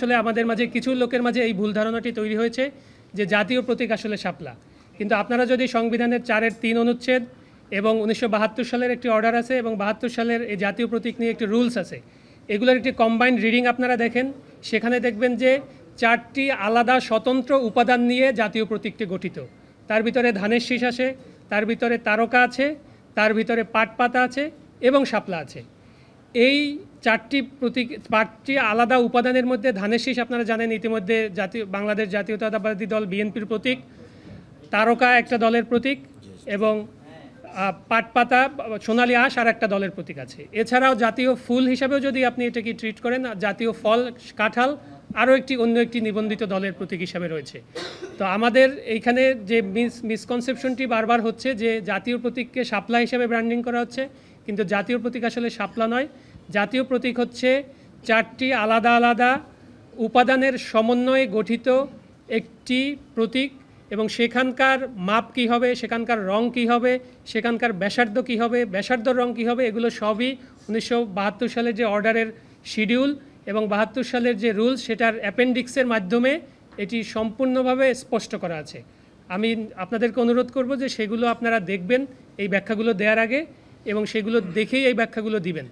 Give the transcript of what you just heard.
আসলে আমাদের মাঝে কিছু লোকের মাঝে এই ভুল ধারণাটি তৈরি হয়েছে যে জাতীয় প্রতীক আসলে শাপলা। কিন্তু আপনারা যদি সংবিধানের 4-3 অনুচ্ছেদ এবং 1972 সালের একটি অর্ডার আছে এবং 72 সালের এই জাতীয় প্রতীক নিয়ে একটি রুলস আছে, এগুলোর একটি কম্বাইন্ড রিডিং আপনারা দেখেন, সেখানে দেখবেন যে 4টি আলাদা স্বতন্ত্র উপাদান নিয়ে জাতীয় প্রতীকটি গঠিত। তার ভিতরে ধানের শীষ আছে, তার ভিতরে তারকা আছে, তার ভিতরে পাট পাতা আছে এবং শাপলা আছে। এই 4টি আলাদা উপাদানের মধ্যে ধানের শীষ আপনারা জানেন ইতিমধ্যে বাংলাদেশ জাতীয়তাবাদী দল বিএনপির প্রতীক, তারকা একটা দলের প্রতীক এবং পাট পাতা সোনালী আঁশ আর একটা দলের প্রতীক আছে। এছাড়াও জাতীয় ফুল হিসাবেও যদি আপনি এটাকে ট্রিট করেন, জাতীয় ফল কাঁঠাল আরও অন্য একটি নিবন্ধিত দলের প্রতীক হিসাবে রয়েছে। তো আমাদের এইখানে যে মিসকনসেপশনটি বারবার হচ্ছে যে জাতীয় প্রতীককে শাপলা হিসাবে ব্র্যান্ডিং করা হচ্ছে, কিন্তু জাতীয় প্রতীক আসলে শাপলা নয়। জাতীয় প্রতীক হচ্ছে 4টি আলাদা আলাদা উপাদানের সমন্বয়ে গঠিত একটি প্রতীক এবং সেখানকার মাপ কী হবে, সেখানকার রং কী হবে, সেখানকার ব্যাসার্ধ কী হবে, ব্যাসার্ধর রং কী হবে, এগুলো সবই 1972 সালের যে অর্ডারের শিডিউল এবং 72 সালের যে রুলস সেটার অ্যাপেন্ডিক্সের মাধ্যমে এটি সম্পূর্ণভাবে স্পষ্ট করা আছে। আমি আপনাদেরকে অনুরোধ করব যে সেগুলো আপনারা দেখবেন এই ব্যাখ্যাগুলো দেওয়ার আগে এবং সেগুলো দেখেই এই ব্যাখ্যাগুলো দিবেন।